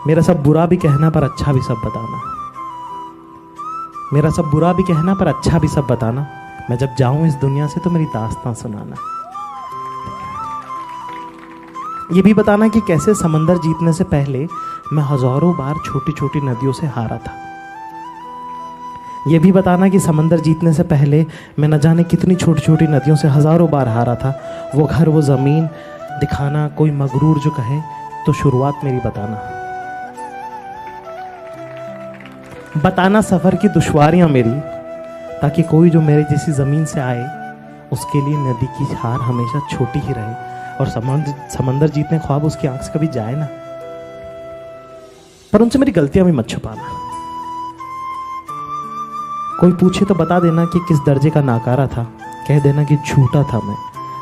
मेरा सब बुरा भी कहना पर अच्छा भी सब बताना, मेरा सब बुरा भी कहना पर अच्छा भी सब बताना, मैं जब जाऊं इस दुनिया से तो मेरी दास्तां सुनाना। ये भी बताना कि कैसे समंदर जीतने से पहले मैं हजारों बार छोटी छोटी नदियों से हारा था। ये भी बताना कि समंदर जीतने से पहले मैं न जाने कितनी छोटी छोटी नदियों से हजारों बार हारा था। वो घर वो ज़मीन दिखाना, कोई मगरूर जो कहे तो शुरुआत मेरी बताना। बताना सफ़र की दुश्वारियां मेरी, ताकि कोई जो मेरे जैसी ज़मीन से आए उसके लिए नदी की हार हमेशा छोटी ही रहे और समंदर जीतने ख्वाब उसकी आंख से कभी जाए ना। पर उनसे मेरी गलतियां भी मत छुपाना। कोई पूछे तो बता देना कि किस दर्जे का नाकारा था, कह देना कि झूठा था मैं।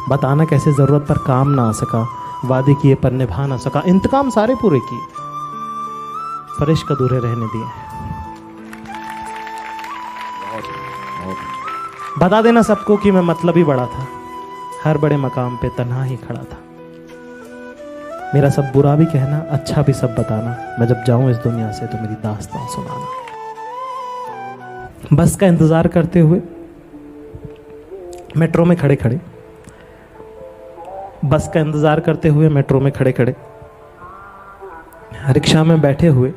बताना कैसे ज़रूरत पर काम ना आ सका, वादे किए पर निभा ना सका। इंतकाम सारे पूरे किए पर इश्क अधूरे रहने दिए। बता देना सबको कि मैं मतलब ही बड़ा था, हर बड़े मकाम पे तन्हा ही खड़ा था। मेरा सब बुरा भी कहना, अच्छा भी सब बताना, मैं जब जाऊं इस दुनिया से तो मेरी दास्तां सुनाना। बस का इंतजार करते हुए मेट्रो में खड़े खड़े, बस का इंतजार करते हुए मेट्रो में खड़े खड़े, रिक्शा में बैठे हुए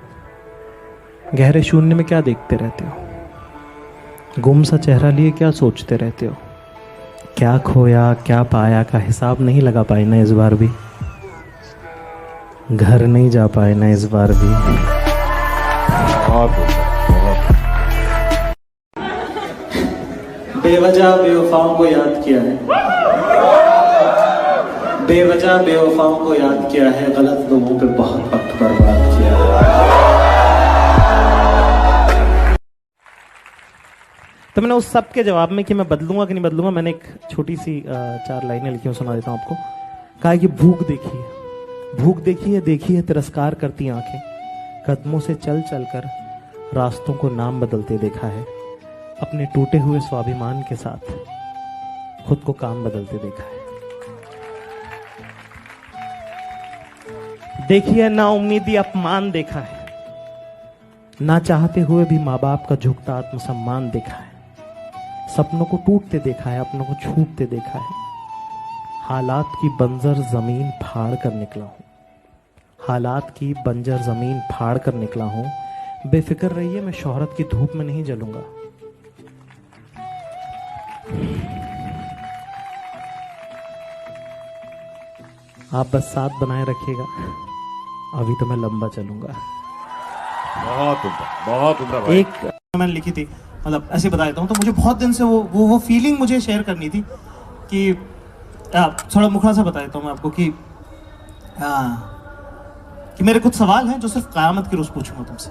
गहरे शून्य में क्या देखते रहते हो? गुम सा चेहरा लिए क्या सोचते रहते हो? क्या खोया क्या पाया का हिसाब नहीं लगा पाए ना इस बार भी, घर नहीं जा पाए ना इस बार भी। बेवजह बेवफाओं को याद किया है, बेवजह बेवफाओं को याद किया है, गलत लोगों पे बहुत वक्त बर्बाद किया है। तो मैंने उस सब के जवाब में कि मैं बदलूंगा कि नहीं बदलूंगा, मैंने एक छोटी सी 4 लाइनें लिखी हूँ, सुना देता हूँ आपको। कहा कि भूख देखी है देखी है तिरस्कार करती आंखें, कदमों से चल चल कर रास्तों को नाम बदलते देखा है, अपने टूटे हुए स्वाभिमान के साथ खुद को काम बदलते देखा है। देखी है ना उम्मीदी अपमान देखा है, ना चाहते हुए भी माँ बाप का झुकता आत्मसम्मान देखा है, सपनों को टूटते देखा है, अपनों को छूटते देखा है। हालात की बंजर जमीन फाड़ कर निकला हूं, हालात की बंजर जमीन फाड़ कर निकला हूं। बेफिक्र रहिए मैं शोहरत की धूप में नहीं जलूंगा। आप बस साथ बनाए रखिएगा, अभी तो मैं लंबा चलूंगा। बहुत उम्दा एक मैंने लिखी थी, मतलब ऐसे बता देता हूँ, तो मुझे बहुत दिन से वो फीलिंग मुझे शेयर करनी थी कि थोड़ा मुखड़ा सा बता देता हूँ मैं आपको कि मेरे कुछ सवाल हैं जो सिर्फ क़यामत के रोज़ पूछूंगा तुमसे।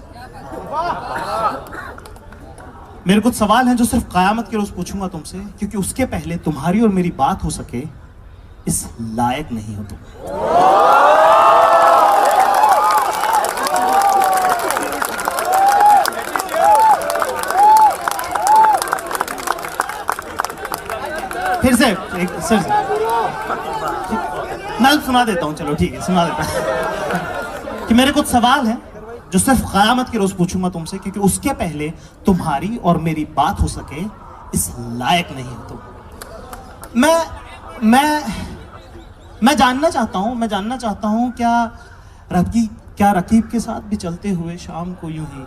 मेरे कुछ सवाल हैं जो सिर्फ क़यामत के रोज़ पूछूंगा तुमसे, क्योंकि उसके पहले तुम्हारी और मेरी बात हो सके इस लायक नहीं हो तुम। फिर से मैं सुना देता हूँ, चलो ठीक है सुना देता हूँ कि मेरे कुछ सवाल हैं जो सिर्फ क़यामत के रोज़ पूछूंगा तुमसे, क्योंकि उसके पहले तुम्हारी और मेरी बात हो सके इस लायक नहीं हो तुम। मैं जानना चाहता हूँ क्या रकीब के साथ भी चलते हुए शाम को यूं ही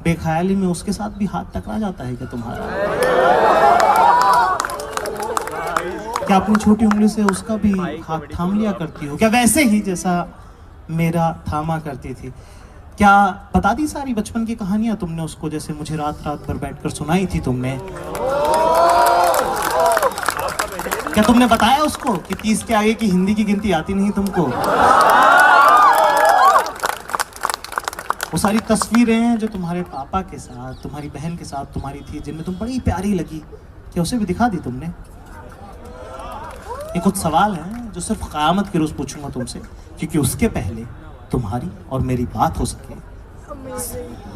बेख्याली में उसके साथ भी हाथ टकरा जाता है क्या तुम्हारा? क्या अपनी छोटी उंगली से उसका भी हाथ थाम लिया करती हो क्या, वैसे ही जैसा मेरा थामा करती थी? क्या बता दी सारी बचपन की कहानियां तुमने उसको, जैसे मुझे रात रात भर बैठकर सुनाई थी तुमने? क्या तुमने बताया उसको कि 30 के आगे की हिंदी की गिनती आती नहीं तुमको? वो सारी तस्वीरें हैं जो तुम्हारे पापा के साथ, तुम्हारी बहन के साथ तुम्हारी थी, जिनमें तुम बड़ी प्यारी लगी, क्या उसे भी दिखा दी तुमने? ये कुछ सवाल हैं जो सिर्फ क़यामत के रोज़ पूछूंगा तुमसे, क्योंकि उसके पहले तुम्हारी और मेरी बात हो सके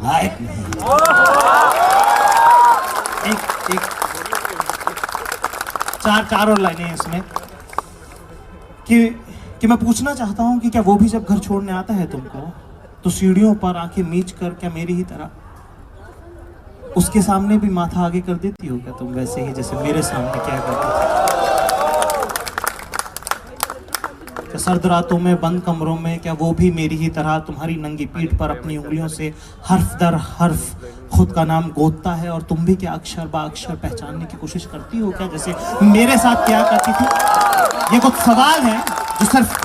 लायक नहीं। एक चार और लाइनें हैं इसमें कि मैं पूछना चाहता हूं कि क्या वो भी जब घर छोड़ने आता है तुमको तो सीढ़ियों पर आंखें मीच कर क्या मेरी ही तरह उसके सामने भी माथा आगे कर देती हो क्या तुम, वैसे ही जैसे मेरे सामने क्या करती थी? क्या सर्द रातों में बंद कमरों में क्या वो भी मेरी ही तरह तुम्हारी नंगी पीठ पर अपनी उंगलियों से हर्फ दर हर्फ खुद का नाम गोदता है, और तुम भी क्या अक्षर बा अक्षर पहचानने की कोशिश करती हो क्या, जैसे मेरे साथ क्या करती थी? ये कुछ सवाल है जो सिर्फ